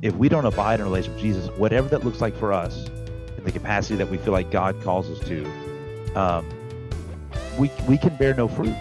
if we don't abide in a relationship with Jesus, whatever that looks like for us, in the capacity that we feel like God calls us to, um, we can bear no fruit.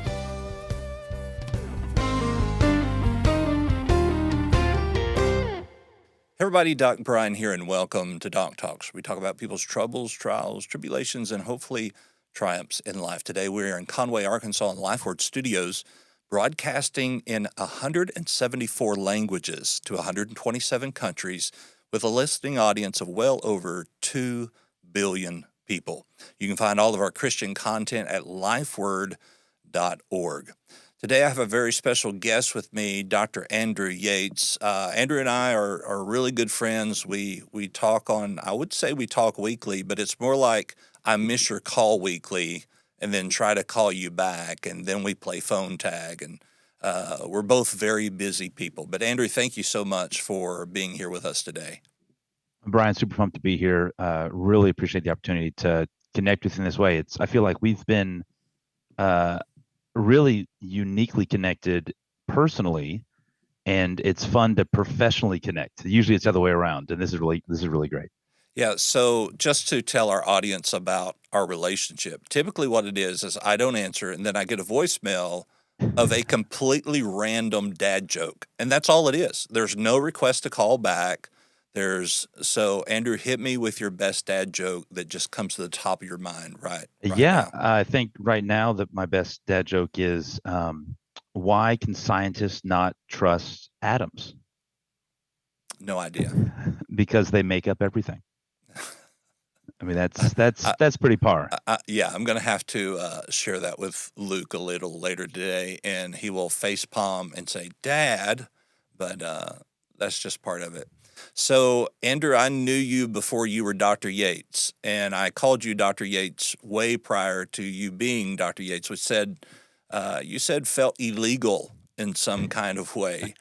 Hey everybody, Doc Bryan here, and welcome to Doc Talks. We talk about people's troubles, trials, tribulations, and hopefully triumphs in life. Today we're in Conway, Arkansas, in LifeWord Studios, broadcasting in 174 languages to 127 countries with a listening audience of well over 2 billion people. You can find all of our Christian content at lifeword.org. Today I have a very special guest with me, Dr. Andrew Yates. Andrew and I are really good friends. We talk I would say we talk weekly, but it's more like I miss your call weekly and then try to call you back, and then we play phone tag, and we're both very busy people. But Andrew, thank you so much for being here with us today. Brian, super pumped to be here. Really appreciate the opportunity to connect with you in this way. I feel like we've been really uniquely connected personally, and it's fun to professionally connect. Usually it's the other way around, and this is really great. Yeah, so just to tell our audience about our relationship, typically what it is I don't answer, and then I get a voicemail of a completely random dad joke, and that's all it is. There's no request to call back. So Andrew, hit me with your best dad joke that just comes to the top of your mind right Yeah, now. I think right now that my best dad joke is, why can scientists not trust atoms? No idea. Because they make up everything. I mean, that's I, that's pretty par. yeah, I'm going to have to share that with Luke a little later today, and he will face palm and say, "Dad," but that's just part of it. So, Andrew, I knew you before you were Dr. Yates, and I called you Dr. Yates way prior to you being Dr. Yates, which you said felt illegal in some kind of way.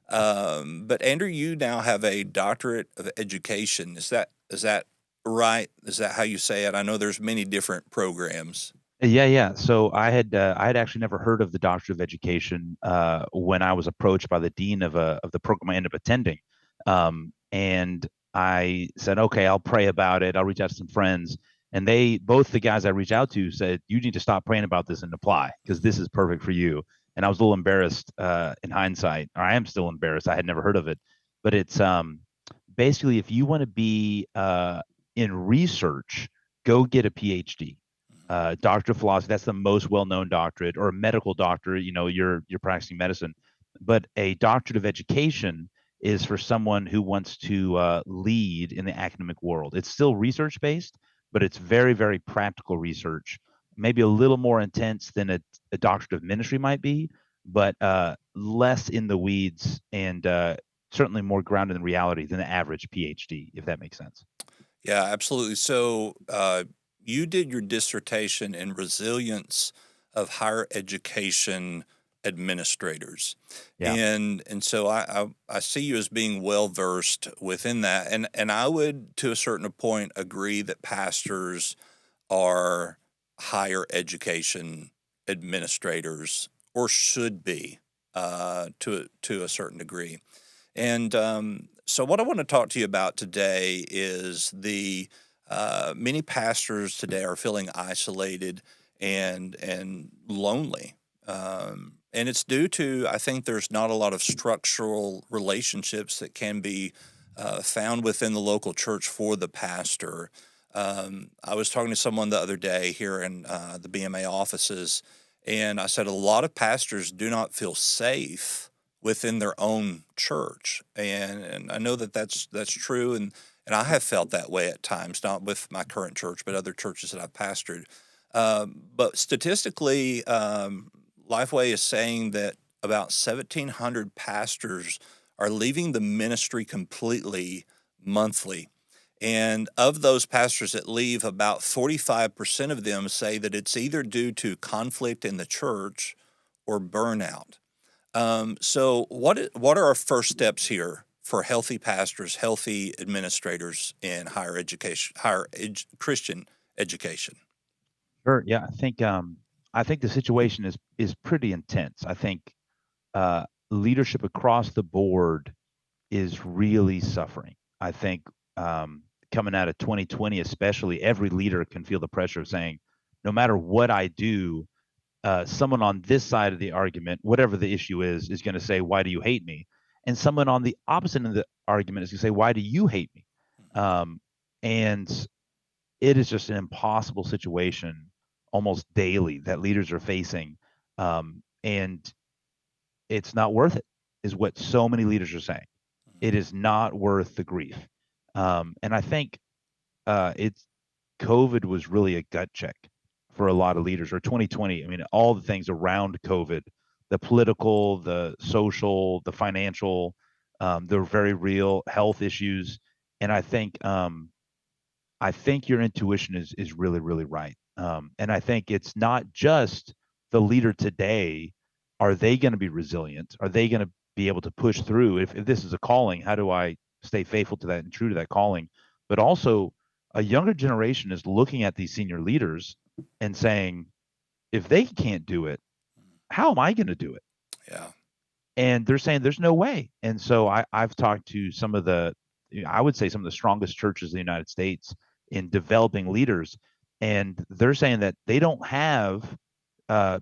But Andrew, you now have a doctorate of education. Is that right? Is that how you say it? I know there's many different programs. Yeah. So I had actually never heard of the Doctor of Education when I was approached by the dean of the program I ended up attending, and I said, okay, I'll pray about it. I'll reach out to some friends, and both the guys I reached out to said, you need to stop praying about this and apply because this is perfect for you. And I was a little embarrassed in hindsight, or I am still embarrassed. I had never heard of it, but it's basically if you want to be in research, go get a PhD. Doctor of philosophy, that's the most well-known doctorate, or a medical doctor, you're practicing medicine. But a doctorate of education is for someone who wants to lead in the academic world. It's still research-based, but it's very, very practical research, maybe a little more intense than a doctorate of ministry might be, but less in the weeds, and certainly more grounded in reality than the average PhD, if that makes sense. Yeah, absolutely. So you did your dissertation in resilience of higher education administrators, Yeah. and so I see you as being well versed within that, and I would to a certain point agree that pastors are higher education administrators or should be to a certain degree. And so, what I want to talk to you about today is the many pastors today are feeling isolated and lonely, and it's due to I think there's not a lot of structural relationships that can be found within the local church for the pastor. I was talking to someone the other day here in the BMA offices, and I said a lot of pastors do not feel safe within their own church, and I know that that's true, and I have felt that way at times, not with my current church, but other churches that I've pastored. But statistically, Lifeway is saying that about 1,700 pastors are leaving the ministry completely monthly. And of those pastors that leave, about 45% of them say that it's either due to conflict in the church or burnout. So what are our first steps here for healthy pastors, healthy administrators in higher education, Christian education? Sure. Yeah, I think the situation is pretty intense. I think leadership across the board is really suffering. I think coming out of 2020, especially, every leader can feel the pressure of saying, no matter what I do, someone on this side of the argument, whatever the issue is going to say, "Why do you hate me?" And someone on the opposite end of the argument is going to say, "Why do you hate me?" Um, and it is just an impossible situation almost daily that leaders are facing, and it's not worth it, is what so many leaders are saying. It is not worth the grief, and I think it's COVID was really a gut check for a lot of leaders, or 2020. I mean, all the things around COVID, the political, the social, the financial, the very real health issues. And I think your intuition is really, really right. And I think it's not just the leader today. Are they going to be resilient? Are they going to be able to push through? If this is a calling, how do I stay faithful to that and true to that calling? But also, a younger generation is looking at these senior leaders and saying, if they can't do it, how am I going to do it? Yeah. And they're saying there's no way. And so I've talked to some of the, I would say some of the strongest churches in the United States in developing leaders, and they're saying that they don't have uh,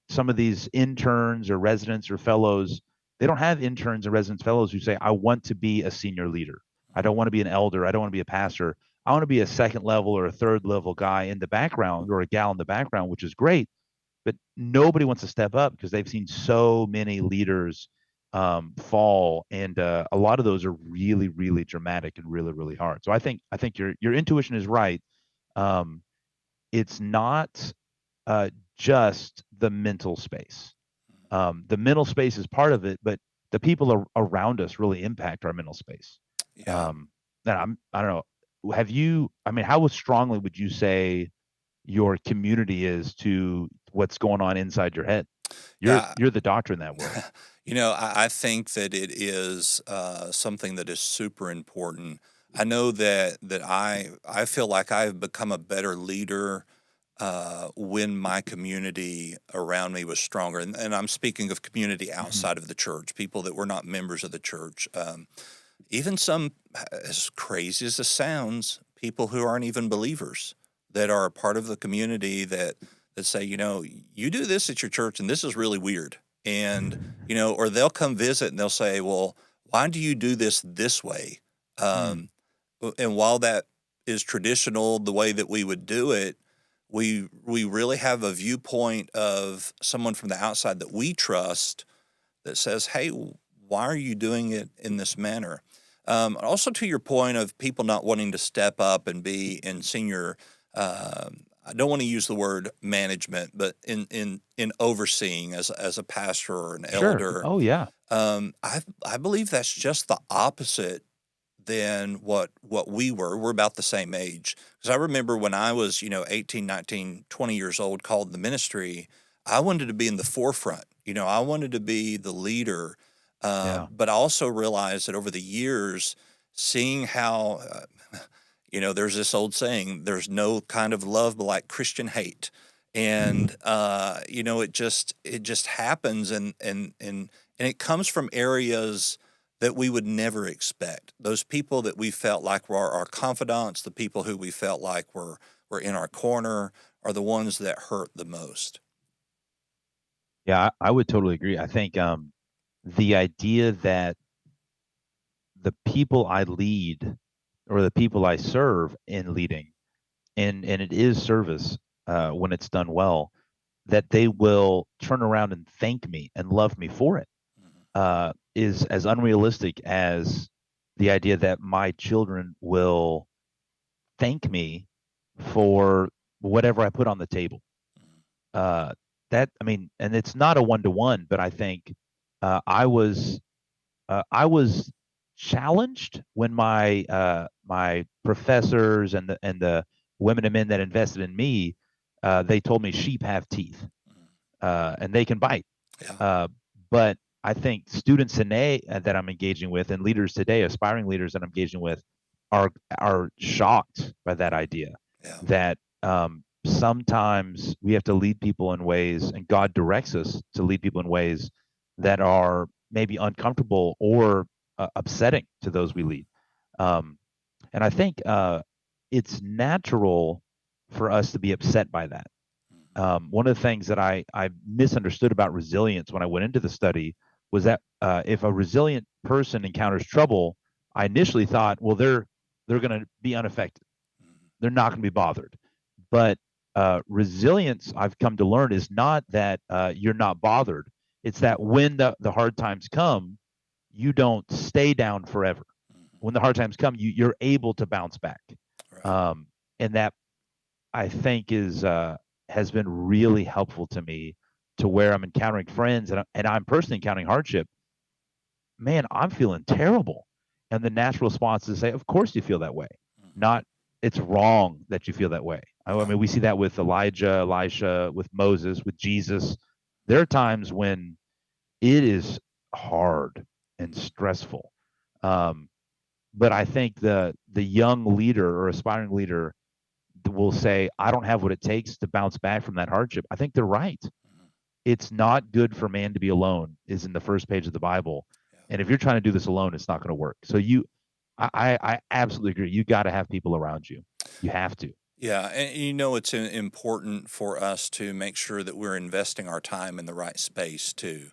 some of these interns or residents or fellows. They don't have interns and residents fellows who say, I want to be a senior leader. I don't want to be an elder. I don't want to be a pastor. I want to be a second level or a third level guy in the background or a gal in the background, which is great, but nobody wants to step up because they've seen so many leaders fall, and a lot of those are really, really dramatic and really, really hard. So I think your intuition is right. Um, it's not just the mental space. The mental space is part of it, but the people around us really impact our mental space. Yeah. Um, and I don't know. Have you? I mean, how strongly would you say your community is to what's going on inside your head? You're Yeah. you're the doctor in that world. I think that it is something that is super important. I know that I feel like I've become a better leader when my community around me was stronger, and I'm speaking of community Mhm. outside of the church, people that were not members of the church. Even some, as crazy as it sounds, people who aren't even believers that are a part of the community that say, you do this at your church, and this is really weird, and or they'll come visit and they'll say, well, why do you do this way? Mm. Um, and while that is traditional, the way that we would do it, we really have a viewpoint of someone from the outside that we trust that says, hey, why are you doing it in this manner? Also, to your point of people not wanting to step up and be in senior, I don't want to use the word management, but in overseeing as a pastor or an Sure. elder, Oh yeah. I believe that's just the opposite than what we were. We're about the same age. Because I remember when I was, 18, 19, 20 years old, called the ministry, I wanted to be in the forefront. I wanted to be the leader. Yeah. But I also realized that over the years, seeing how, there's this old saying, there's no kind of love like Christian hate. And, it just happens, and it comes from areas that we would never expect. Those people that we felt like were our confidants, the people who we felt like were in our corner, are the ones that hurt the most. Yeah, I would totally agree. I think the idea that the people I lead or the people I serve in leading, and it is service when it's done well, that they will turn around and thank me and love me for it, Mhm. is as unrealistic as the idea that my children will thank me for whatever I put on the table. Mhm. Uh, that I mean, and it's not a one to one, but I think uh, I was I was challenged when my professors and the women and men that invested in me, they told me sheep have teeth Mhm. and they can bite. Yeah. Uh, but I think students today that I'm engaging with and leaders today, aspiring leaders that I'm engaging with, are are shocked by that idea. Yeah. That sometimes we have to lead people in ways, and God directs us to lead people in ways that are maybe uncomfortable or upsetting to those we lead. Um, and I think it's natural for us to be upset by that. One of the things that I misunderstood about resilience when I went into the study was that if a resilient person encounters trouble, I initially thought, well, they're going to be unaffected. They're not going to be bothered. But resilience, I've come to learn, is not that you're not bothered. It's that when the hard times come, you don't stay down forever. When the hard times come, you're able to bounce back. Right. Um, and that I think is has been really helpful to me to where I'm encountering friends and I'm personally encountering hardship. Man, I'm feeling terrible. And the natural response is to say, of course you feel that way. Not it's wrong that you feel that way. I Yeah. mean, we see that with Elijah, Elisha, with Moses, with Jesus. There are times when it is hard and stressful. Um, but I think the young leader or aspiring leader will say, I don't have what it takes to bounce back from that hardship. I think they're right. It's not good for man to be alone, is in the first page of the Bible. Yeah. And if you're trying to do this alone, it's not going to work. So I absolutely agree. You got to have people around you. You have to. Yeah, and it's important for us to make sure that we're investing our time in the right space too.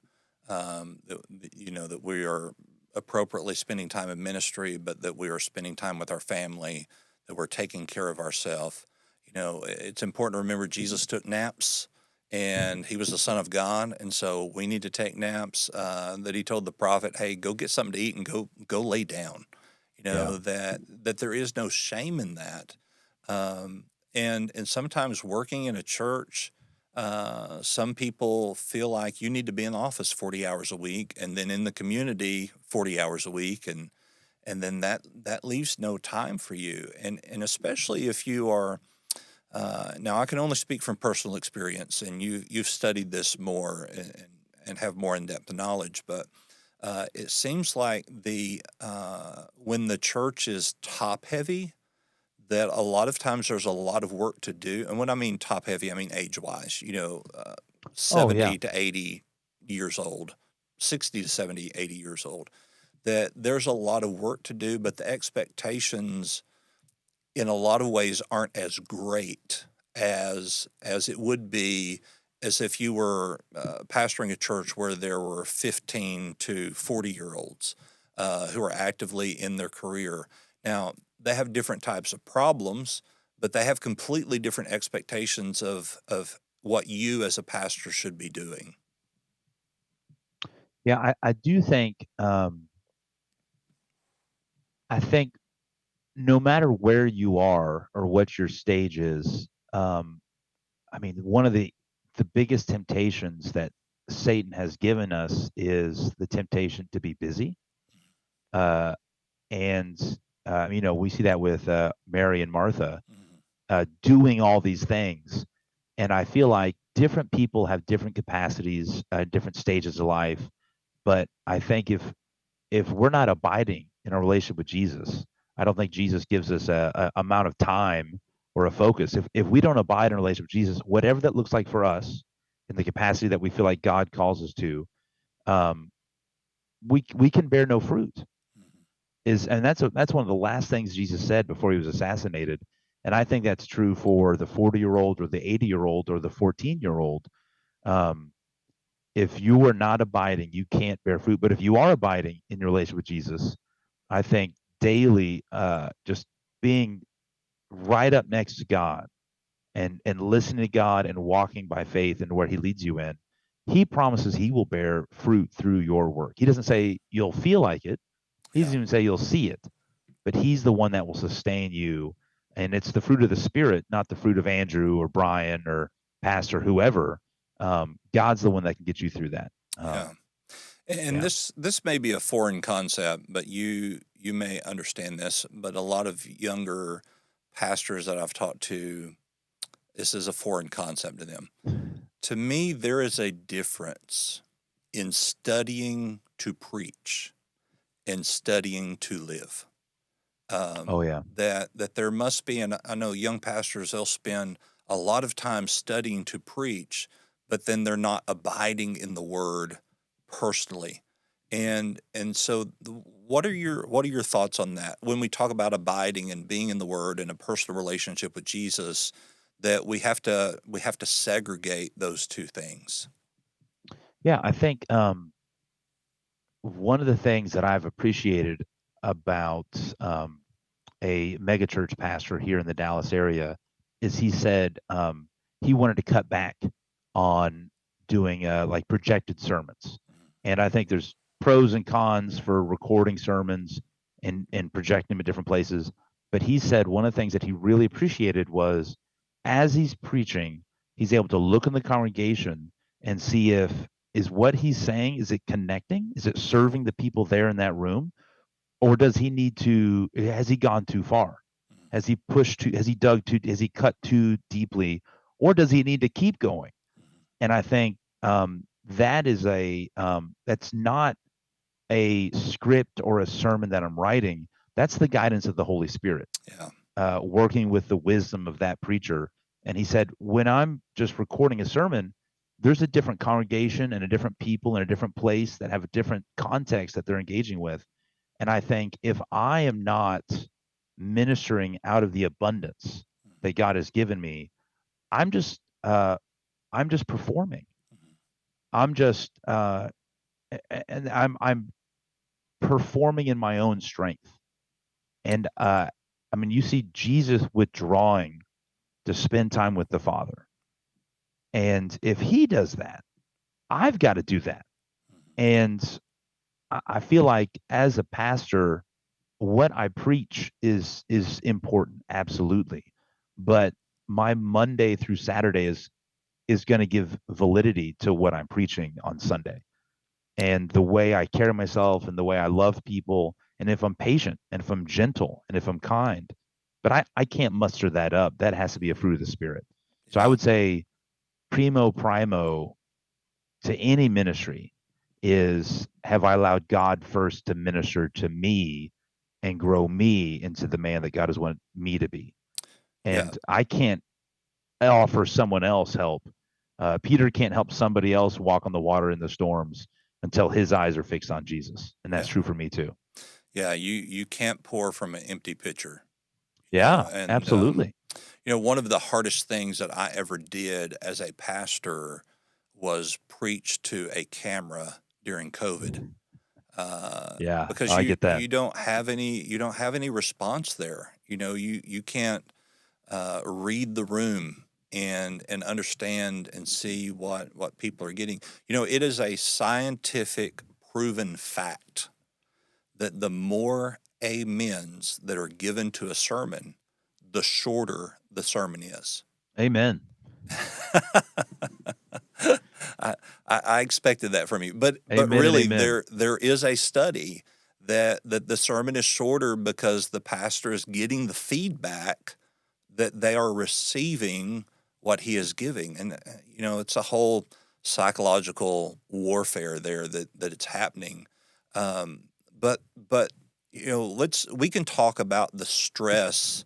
That we are appropriately spending time in ministry, but that we are spending time with our family, that we're taking care of ourselves. It's important to remember Jesus took naps, and he was the Son of God, and so we need to take naps. That he told the prophet, "Hey, go get something to eat and go lay down." Yeah. That there is no shame in that. And sometimes working in a church, some people feel like you need to be in the office 40 hours a week, and then in the community 40 hours a week, and then that leaves no time for you. And especially if you are now, I can only speak from personal experience, and you've studied this more and have more in-depth knowledge, but it seems like the when the church is top heavy, that a lot of times there's a lot of work to do. And when I mean top heavy, I mean age wise, Oh yeah. 70 to 80 years old, 60 to 70, 80 years old, that there's a lot of work to do, but the expectations in a lot of ways aren't as great as it would be as if you were pastoring a church where there were 15 to 40-year-olds who are actively in their career. Now, they have different types of problems, but they have completely different expectations of what you as a pastor should be doing. Yeah, I do think I think no matter where you are or what your stage is, I mean, one of the biggest temptations that Satan has given us is the temptation to be busy. Uh, and we see that with Mary and Martha Mhm. doing all these things. And I feel like different people have different capacities, different stages of life. But I think if we're not abiding in our relationship with Jesus, I don't think Jesus gives us a amount of time or a focus. If we don't abide in a relationship with Jesus, whatever that looks like for us, in the capacity that we feel like God calls us to, um, we can bear no fruit. Mhm. That's one of the last things Jesus said before he was assassinated. And I think that's true for the 40-year-old or the 80-year-old or the 14-year-old. Um, if you are not abiding, you can't bear fruit. But if you are abiding in your relationship with Jesus, I think daily, just being right up next to God and listening to God and walking by faith and where He leads you in, He promises He will bear fruit through your work. He doesn't say you'll feel like it. He doesn't Yeah. even say you'll see it, but He's the one that will sustain you. And it's the fruit of the Spirit, not the fruit of Andrew or Brian or Pastor, whoever. God's the one that can get you through that. Yeah. And Yeah. this may be a foreign concept, but you may understand this. But a lot of younger pastors that I've talked to, this is a foreign concept to them. To me, there is a difference in studying to preach and studying to live. Oh yeah. That there must be, and I know young pastors, they'll spend a lot of time studying to preach, but then they're not abiding in the word personally. And so what are your thoughts on that when we talk about abiding and being in the Word and a personal relationship with Jesus, that we have to segregate those two things? Yeah, I think one of the things that I've appreciated about a megachurch pastor here in the Dallas area is he said he wanted to cut back on doing like projected sermons. And I think there's pros and cons for recording sermons and projecting them at different places. But he said one of the things that he really appreciated was as he's preaching, he's able to look in the congregation and see if is what he's saying, is it connecting? Is it serving the people there in that room? Or does he need to, has he gone too far? Has he pushed too, has he dug too, has he cut too deeply? Or does he need to keep going? And I think that is that's not a script or a sermon that I'm writing. That's the guidance of the Holy Spirit, Yeah, working with the wisdom of that preacher. And he said, when I'm just recording a sermon, there's a different congregation and a different people in a different place that have a different context that they're engaging with. And I think if I am not ministering out of the abundance that God has given me, I'm just I'm just performing. I'm just and I'm performing in my own strength. And I mean, you see Jesus withdrawing to spend time with the Father. And if he does that, I've got to do that. And I feel like as a pastor, what I preach is important, absolutely. But my Monday through Saturday is going to give validity to what I'm preaching on Sunday. And the way I carry myself and the way I love people, and if I'm patient and if I'm gentle and if I'm kind, but I can't muster that up. That has to be a fruit of the Spirit. So I yeah, would say primo to any ministry is have I allowed God first to minister to me and grow me into the man that God has wanted me to be. yeah, And I can't offer someone else help. Peter can't help somebody else walk on the water in the storms until his eyes are fixed on Jesus. And that's yeah, true for me too. yeah. You can't pour from an empty pitcher, Yeah, and absolutely. one of the hardest things that I ever did as a pastor was preach to a camera during COVID, Yeah, because I you get that. you don't have any response there. You can't read the room and understand and see what people are getting. It is a scientific proven fact that the more amens that are given to a sermon, the shorter the sermon is. Amen. I expected that from you, but Amen and really, amen. there is a study that the sermon is shorter because the pastor is getting the feedback that they are receiving what he is giving, and it's a whole psychological warfare there that it's happening. Um, but we can talk about the stress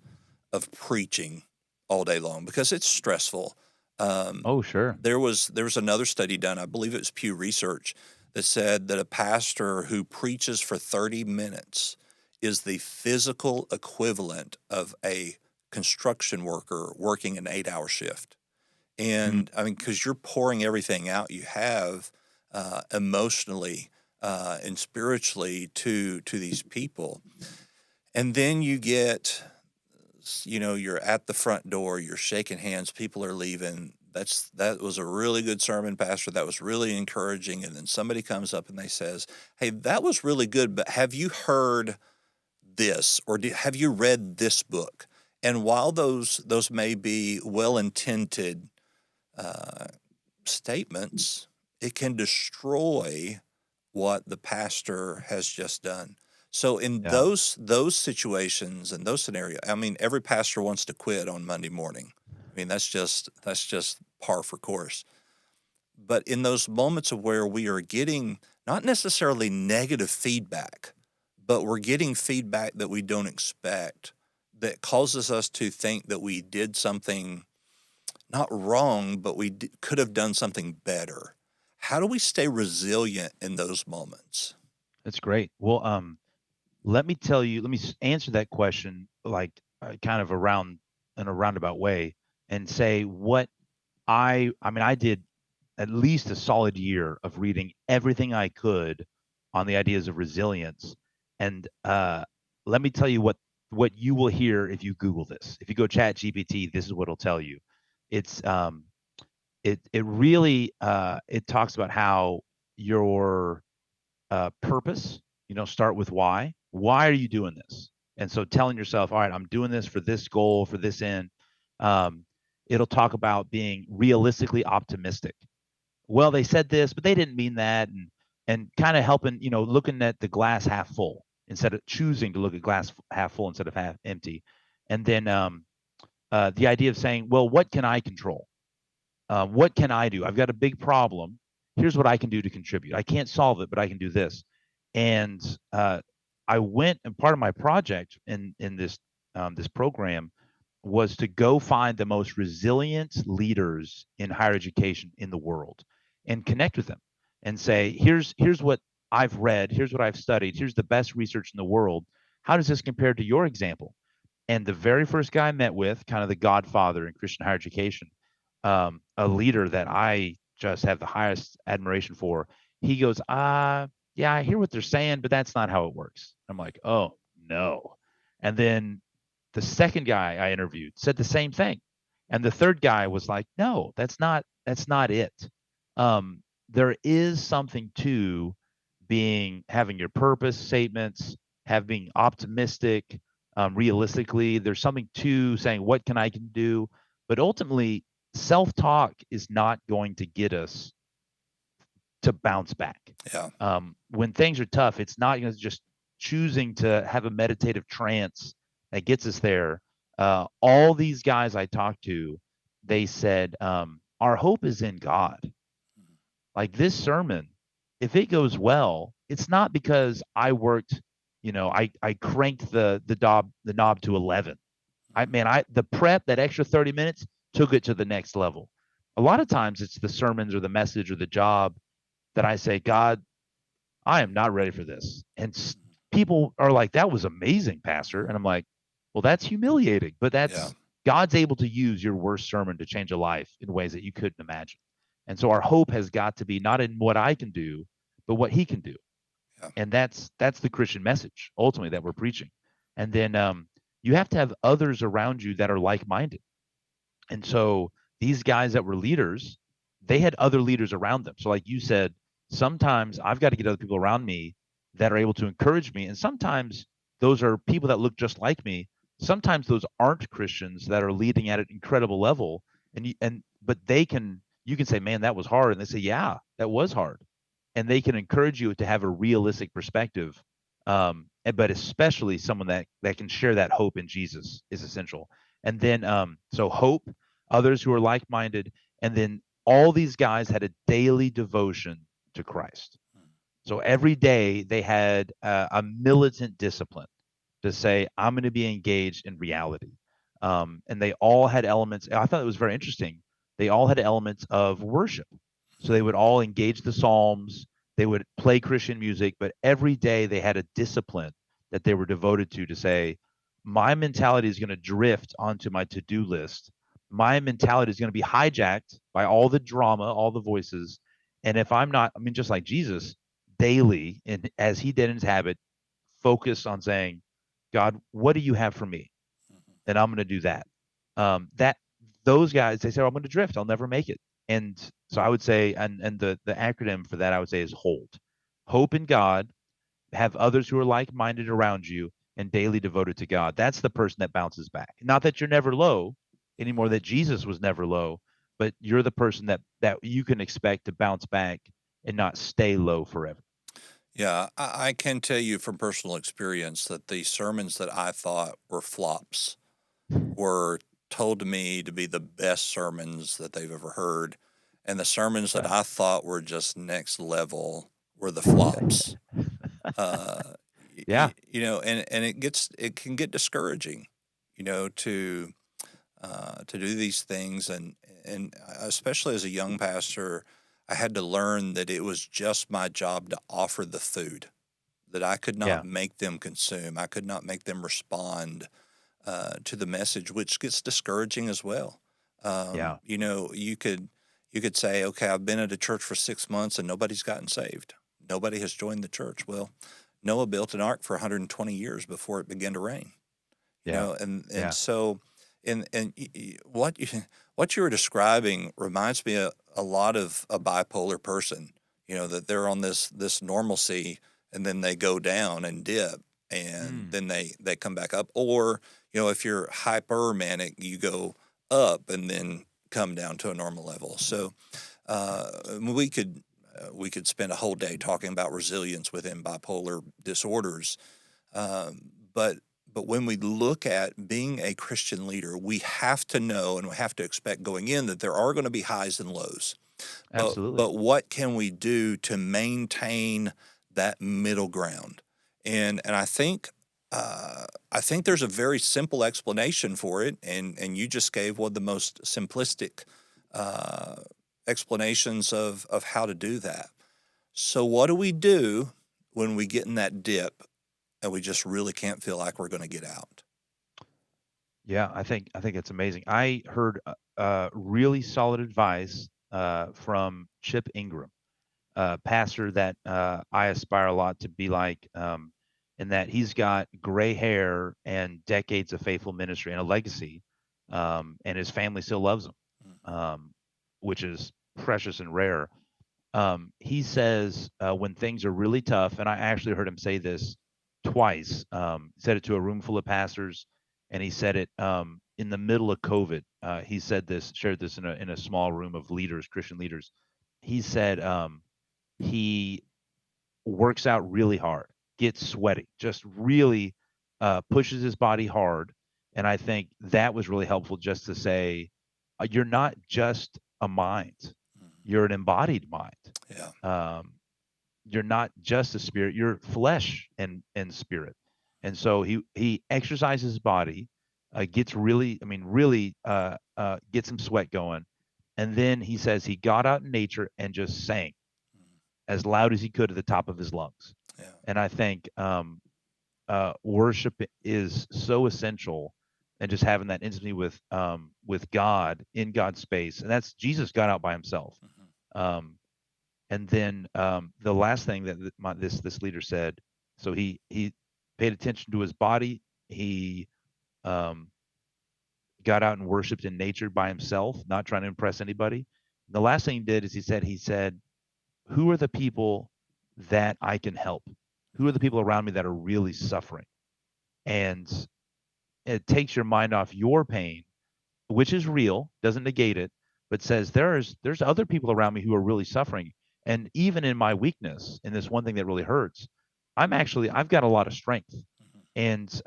of preaching all day long because it's stressful. Um, Oh, sure. there was another study done, I believe it was Pew Research, that said that a pastor who preaches for 30 minutes is the physical equivalent of a construction worker working an 8-hour shift. Mm, And I mean, because you're pouring everything out you have, emotionally, and spiritually to these people. And then you're at the front door, you're shaking hands, people are leaving. That was a really good sermon, Pastor. That was really encouraging. And then somebody comes up and they says, "Hey, that was really good, but have you heard this, or have you read this book?" And while those may be well intended uh, statements, it can destroy what the pastor has just done. So in yeah. those situations and those scenarios, I mean, every pastor wants to quit on Monday morning. I mean, that's just par for course. But in those moments of where we are getting not necessarily negative feedback, but we're getting feedback that we don't expect, that causes us to think that we did something not wrong, but could have done something better. How do we stay resilient in those moments? That's great. Well, let me tell you, let me answer that question like kind of around in a roundabout way and say what I mean, I did at least a solid year of reading everything I could on the ideas of resilience. And let me tell you what you will hear if you Google this. If you go Chat GPT, this is what it'll tell you. It's it really it talks about how your purpose, start with why. Why are you doing this? And so telling yourself, all right, I'm doing this for this goal, for this end. Um, it'll talk about being realistically optimistic. Well, they said this, but they didn't mean that, and kind of helping, looking at the glass half full instead of choosing to look at glass half full instead of half empty. And then the idea of saying, well, what can I control? What can I do? I've got a big problem. Here's what I can do to contribute. I can't solve it, but I can do this. And I went, and part of my project in this program was to go find the most resilient leaders in higher education in the world and connect with them and say, here's what I've read, here's what I've studied, here's the best research in the world. How does this compare to your example? And the very first guy I met with, kind of the godfather in Christian higher education, a leader that I just have the highest admiration for, he goes, yeah, I hear what they're saying, but that's not how it works. I'm like, oh, no. And then the second guy I interviewed said the same thing. And the third guy was like, no, that's not it. There is something to having your purpose statements, have being optimistic, realistically. There's something to saying what can do, but ultimately, self-talk is not going to get us to bounce back. Yeah. When things are tough, it's not just choosing to have a meditative trance that gets us there. All these guys I talked to, they said, our hope is in God. Like this sermon, if it goes well, it's not because I worked, I cranked the knob to 11. The prep, that extra 30 minutes took it to the next level. A lot of times it's the sermons or the message or the job that I say, God, I am not ready for this. And people are like, that was amazing, Pastor. And I'm like, well, that's humiliating, but Yeah. God's able to use your worst sermon to change a life in ways that you couldn't imagine. And so our hope has got to be not in what I can do, but what he can do. Yeah. And that's the Christian message ultimately that we're preaching. And then you have to have others around you that are like-minded. And so these guys that were leaders, they had other leaders around them. So, like you said, sometimes I've got to get other people around me that are able to encourage me. And sometimes those are people that look just like me. Sometimes those aren't Christians that are leading at an incredible level. But you can say, man, that was hard. And they say, yeah, that was hard. And they can encourage you to have a realistic perspective. But especially someone that can share that hope in Jesus is essential. And then so hope, others who are like-minded, and then all these guys had a daily devotion to Christ. So every day they had a militant discipline to say, I'm going to be engaged in reality. And they all had elements. I thought it was very interesting. They all had elements of worship. So they would all engage the Psalms, they would play Christian music, but every day they had a discipline that they were devoted to say, my mentality is going to drift onto my to do list. My mentality is going to be hijacked by all the drama, all the voices. And if I'm not, just like Jesus, daily, and as he did in his habit, focus on saying, God, what do you have for me? And I'm going to do that. That those guys, they say, oh, I'm going to drift. I'll never make it. And so I would say, and the acronym for that I would say is HOLD. Hope in God, have others who are like-minded around you, and daily devoted to God. That's the person that bounces back. Not that you're never low anymore, that Jesus was never low, but you're the person that you can expect to bounce back and not stay low forever. Yeah, I can tell you from personal experience that the sermons that I thought were flops were told to me to be the best sermons that they've ever heard. And the sermons that Yeah. I thought were just next level were the flops. Uh, Yeah. and it can get discouraging, to do these things. And especially as a young pastor, I had to learn that it was just my job to offer the food. that I could not Yeah. make them consume. I could not make them respond to the message, which gets discouraging as well. Yeah. You could say, okay, I've been at a church for 6 months and nobody's gotten saved. Nobody has joined the church. Well, Noah built an ark for 120 years before it began to rain. Yeah. And Yeah. so, what you what you were describing reminds me a lot of a bipolar person. That they're on this normalcy, and then they go down and dip, and Mm. then they come back up. Or if you're hyper manic, you go up and then come down to a normal level. So we could spend a whole day talking about resilience within bipolar disorders. But when we look at being a Christian leader, we have to know and we have to expect going in that there are going to be highs and lows. But Absolutely. but what can we do to maintain that middle ground? And I think there's a very simple explanation for it, and you just gave one of the most simplistic uh, explanations of how to do that. So what do we do when we get in that dip and we just really can't feel like we're going to get out? Yeah, I think it's amazing. I heard really solid advice from Chip Ingram, pastor that I aspire a lot to be like, in that he's got gray hair and decades of faithful ministry and a legacy, and his family still loves him, um, which is precious and rare. He says when things are really tough, and I actually heard him say this twice. He said it to a room full of pastors, and he said it in the middle of COVID. He said this, shared this in a small room of leaders, Christian leaders. He said he works out really hard, gets sweaty, just really pushes his body hard. And I think that was really helpful just to say, you're not just a mind, Mhm. you're an embodied mind. Yeah. Um, you're not just a spirit, you're flesh and spirit. And so he exercises his body, gets really, I mean, really gets some sweat going. And then he says he got out in nature and just sang Mhm. as loud as he could at the top of his lungs. Yeah. And I think worship is so essential, and just having that intimacy with God in God's space, and that's Jesus got out by himself. Mhm. Um, and then the last thing that this leader said, so he paid attention to his body. He um, got out and worshipped in nature by himself, not trying to impress anybody. And the last thing he did is he said, who are the people that I can help? Who are the people around me that are really suffering? And it takes your mind off your pain, which is real, doesn't negate it, but says there's other people around me who are really suffering. And even in my weakness, in this one thing that really hurts, I've got a lot of strength. Mhm. And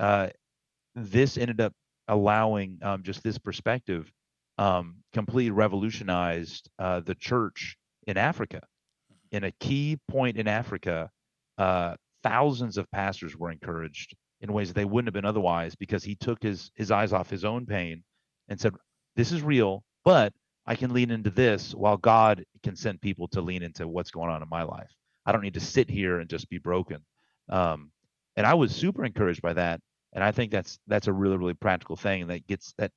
this ended up allowing just this perspective completely revolutionized the church in Africa. In a key point in Africa, uh, thousands of pastors were encouraged in ways that they wouldn't have been otherwise, because he took his eyes off his own pain and said, "This is real, but I can lean into this while God can send people to lean into what's going on in my life. I don't need to sit here and just be broken." Um, and I was super encouraged by that, and I think that's a really really practical thing, and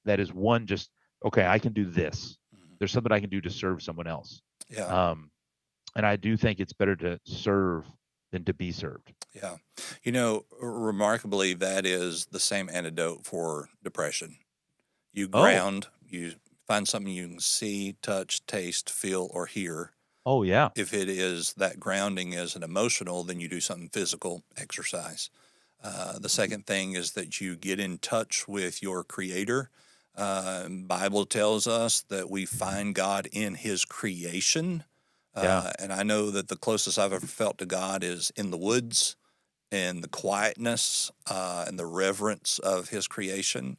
that is one, just okay, I can do this. Mhm. There's something I can do to serve someone else. Yeah. Um, and I do think it's better to serve than to be served. Yeah. Remarkably, that is the same antidote for depression. You Oh, ground, you find something you can see, touch, taste, feel, or hear. oh yeah, If it is that grounding is an emotional, then you do something physical, exercise. The second thing is that you get in touch with your creator. Bible tells us that we find God in his creation. yeah, And I know that the closest I've ever felt to God is in the woods, and the quietness and the reverence of his creation,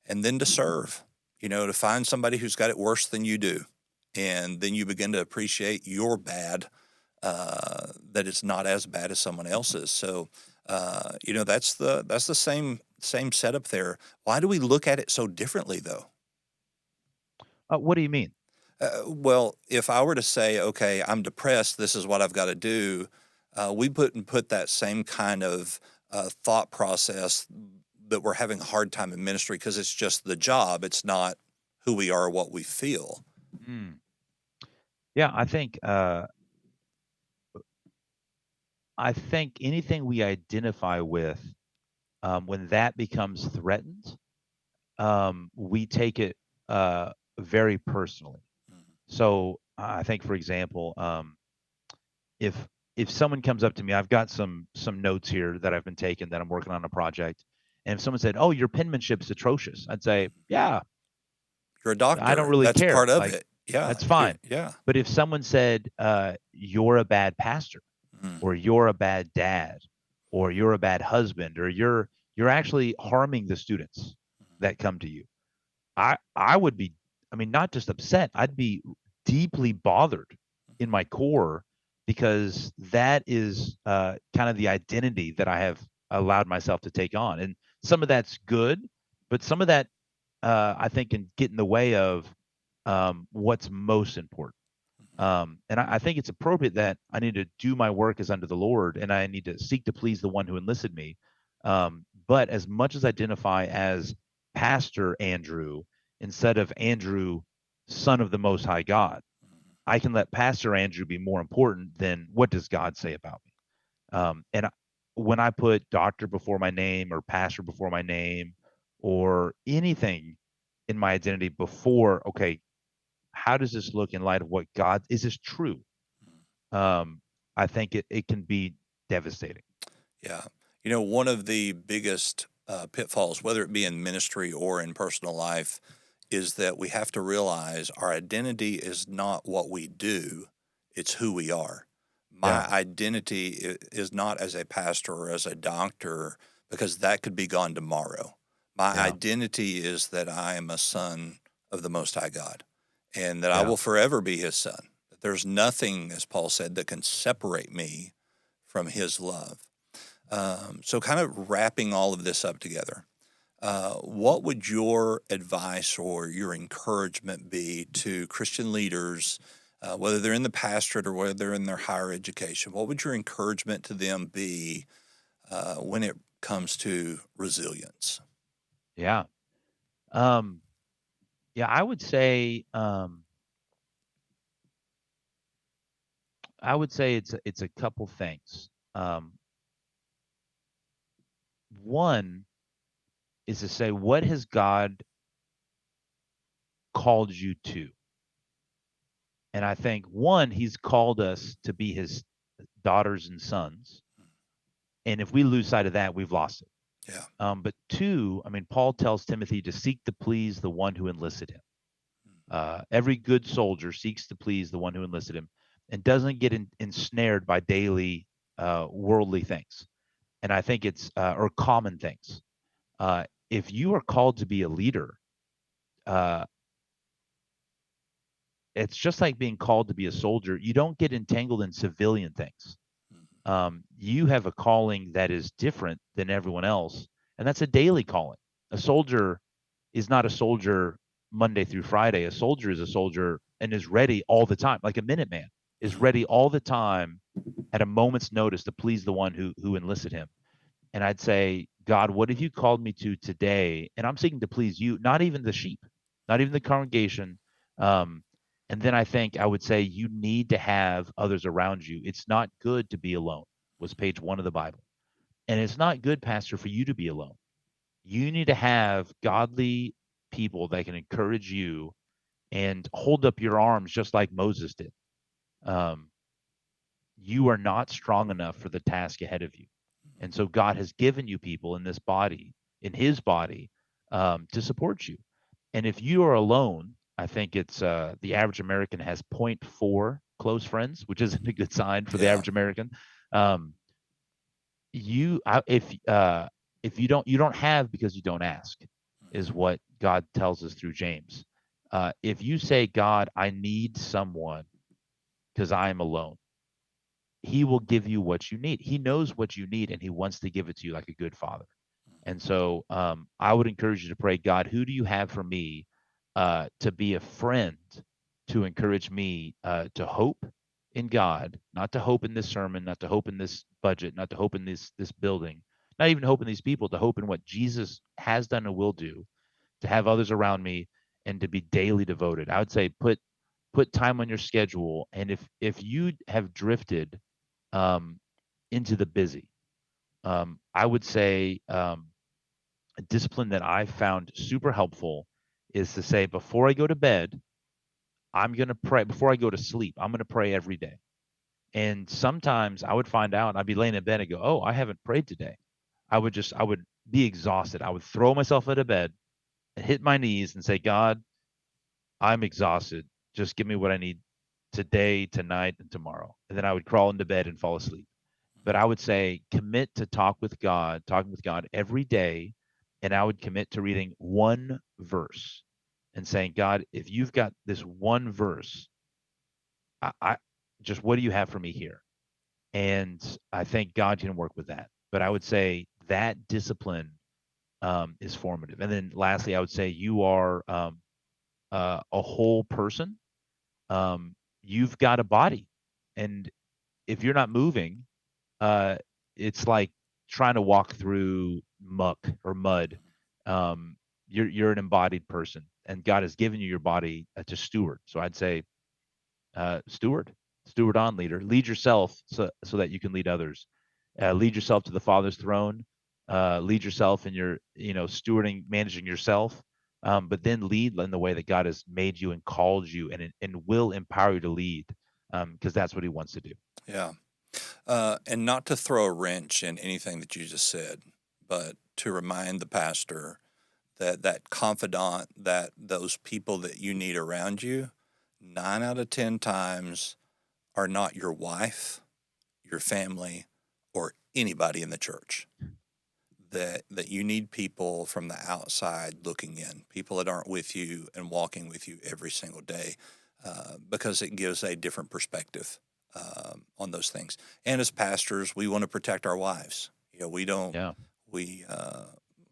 and then to serve, to find somebody who's got it worse than you do. And then you begin to appreciate your bad, that it's not as bad as someone else's. So, that's the same setup there. Why do we look at it so differently, though? what do you mean? Well, if I were to say, okay, I'm depressed, this is what I've got to do, we wouldn't put that same kind of thought process that we're having a hard time in ministry because it's just the job. It's not who we are, or what we feel. Mm. Yeah, I think anything we identify with, when that becomes threatened, we take it very personally. Mhm. So I think, for example, if if someone comes up to me, I've got some notes here that I've been taking that I'm working on a project, and if someone said, "Oh, your penmanship's atrocious," I'd say, Mhm. "Yeah, You're a I don't doctor. really That's care. part of Like, it. Yeah. that's fine." Yeah. But if someone said, "You're a bad pastor," or Mhm. "You're a bad dad," or "You're a bad husband," or "You're actually harming the students that come to you," I would be, I mean, not just upset, I'd be deeply bothered in my core, because that is kind of the identity that I have allowed myself to take on. And some of that's good, but some of that, I think, can get in the way of what's most important. And I think it's appropriate that I need to do my work as unto the Lord, and I need to seek to please the one who enlisted me. But as much as I identify as Pastor Andrew instead of Andrew, son of the Most High God, I can let Pastor Andrew be more important than what does God say about me. When I put doctor before my name, or pastor before my name, or anything in my identity before, okay, how does this look in light of what God, is this true? Um, I think it can be devastating. Yeah. One of the biggest pitfalls, whether it be in ministry or in personal life, is that we have to realize our identity is not what we do, it's who we are. Yeah, My identity is not as a pastor or as a doctor, because that could be gone tomorrow. My yeah, identity is that I am a son of the Most High God, and that I yeah, will forever be his son. That there's nothing, as Paul said, that can separate me from his love. So, kind of wrapping all of this up together, what would your advice or your encouragement be to Christian leaders, whether they're in the pastorate or whether they're in their higher education? What would your encouragement to them be when it comes to resilience? yeah. Um, yeah, I would say it's a couple things. One is to say, what has God called you to? And I think, one, He's called us to be His daughters and sons, and if we lose sight of that, we've lost it. Yeah. But two, I mean, Paul tells Timothy to seek to please the one who enlisted him. Every good soldier seeks to please the one who enlisted him, and doesn't get ensnared by daily worldly things. And I think it's or common things. If you are called to be a leader, uh, it's just like being called to be a soldier. You don't get entangled in civilian things. You have a calling that is different than everyone else, and that's a daily calling. A soldier is not a soldier Monday through Friday. A soldier is a soldier and is ready all the time, like a Minuteman is Mhm. ready all the time at a moment's notice to please the one who enlisted him. And I'd say, God, what have you called me to today? And I'm seeking to please you, not even the sheep, not even the congregation. Um, and then I think I would say you need to have others around you. It's not good to be alone, was page 1 of the Bible. And it's not good, Pastor, for you to be alone. You need to have godly people that can encourage you and hold up your arms just like Moses did. Um, you are not strong enough for the task ahead of you. And so God has given you people in this body, in his body, to support you. And if you are alone, I think it's the average American has zero point 0.4 close friends, which isn't a good sign for the Yeah. average American. Um, if you don't have because you don't ask, is what God tells us through James. If you say, God, I need someone because I am alone, he will give you what you need. He knows what you need, and he wants to give it to you like a good father. And so I would encourage you to pray, God, who do you have for me to be a friend, to encourage me to hope, in God, not to hope in this sermon, not to hope in this budget, not to hope in this building, not even hope in these people, to hope in what Jesus has done and will do, to have others around me, and to be daily devoted. I would say put time on your schedule, and if you have drifted um, into the busy, I would say a discipline that I've found super helpful is to say before I go to bed, I'm gonna pray. Before I go to sleep, I'm gonna pray every day. And sometimes I would find out, I'd be laying in bed and go, "Oh, I haven't prayed today." I would be exhausted. I would throw myself out of bed and hit my knees and say, "God, I'm exhausted. Just give me what I need today, tonight, and tomorrow." And then I would crawl into bed and fall asleep. But I would say commit to talking with God every day, and I would commit to reading one verse and saying, "God, if you've got this one verse, I just what do you have for me here?" And I think God can work with that. But I would say that discipline is formative. And then lastly, I would say you are a whole person. You've got a body, and if you're not moving, uh, it's like trying to walk through muck or mud. Um, you're an embodied person, and God has given you your body to steward. So I'd say steward, steward on, leader, lead yourself so that you can lead others. Lead yourself to the Father's throne. Lead yourself in your stewarding, managing yourself. But then lead in the way that God has made you and called you and will empower you to lead, because that's what He wants to do. Yeah. And not to throw a wrench in anything that you just said, but to remind the pastor that that confidant, that those people that you need around you, 9 out of 10 times are not your wife, your family, or anybody in the church. That you need people from the outside looking in, people that aren't with you and walking with you every single day, because it gives a different perspective on those things. And as pastors, we want to protect our wives. We don't Yeah. we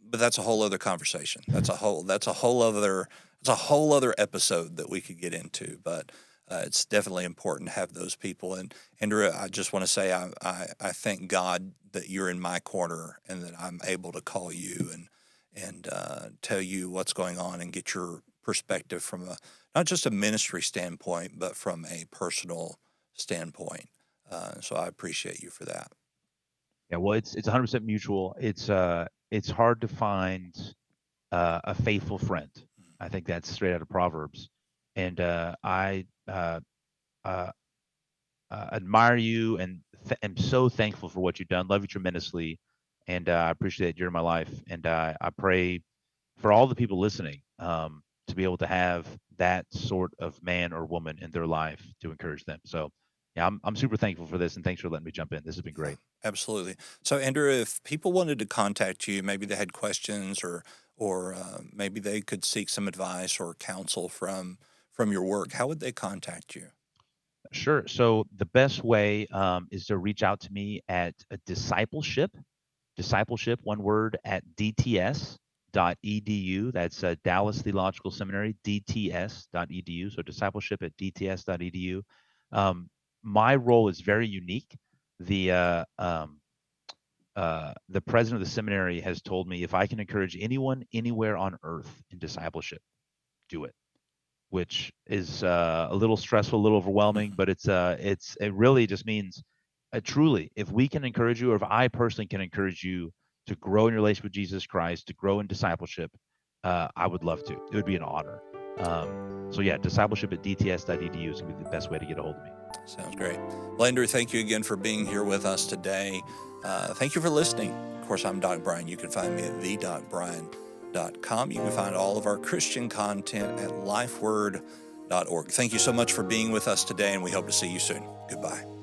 but that's a whole other conversation. That's a whole other episode that we could get into. But it's definitely important to have those people. And Andrew, I just want to say I thank God that you're in my corner and that I'm able to call you and tell you what's going on and get your perspective from not just a ministry standpoint, but from a personal standpoint. So I appreciate you for that. Yeah, well, it's 100% mutual. It's hard to find a faithful friend. I think that's straight out of Proverbs, and I uh, admire you and am so thankful for what you've done. Love you tremendously, and I appreciate that you're in my life. And I pray for all the people listening to be able to have that sort of man or woman in their life to encourage them. So, yeah, I'm super thankful for this, and thanks for letting me jump in. This has been Yeah, great. absolutely. So, Andrew, if people wanted to contact you, maybe they had questions, or maybe they could seek some advice or counsel from your work, how would they contact you? Sure. So the best way is to reach out to me at a discipleship, one word, at dts.edu. That's Dallas Theological Seminary, dts.edu. So discipleship at dts.edu. Um, my role is very unique. The the president of the seminary has told me if I can encourage anyone anywhere on earth in discipleship, do it, which is a little stressful, a little overwhelming, but it really just means truly, if we can encourage you, or if I personally can encourage you to grow in your relationship with Jesus Christ, to grow in discipleship, I would love to. It would be an honor. So yeah, discipleship at dts.edu is gonna be the best way to get a hold of me. Sounds great. Well, Andrew, thank you again for being here with us today. Thank you for listening. Of course, I'm Doc Bryan. You can find me at the.bryan.com. You can find all of our Christian content at lifeword.org. Thank you so much for being with us today, and we hope to see you soon. Goodbye.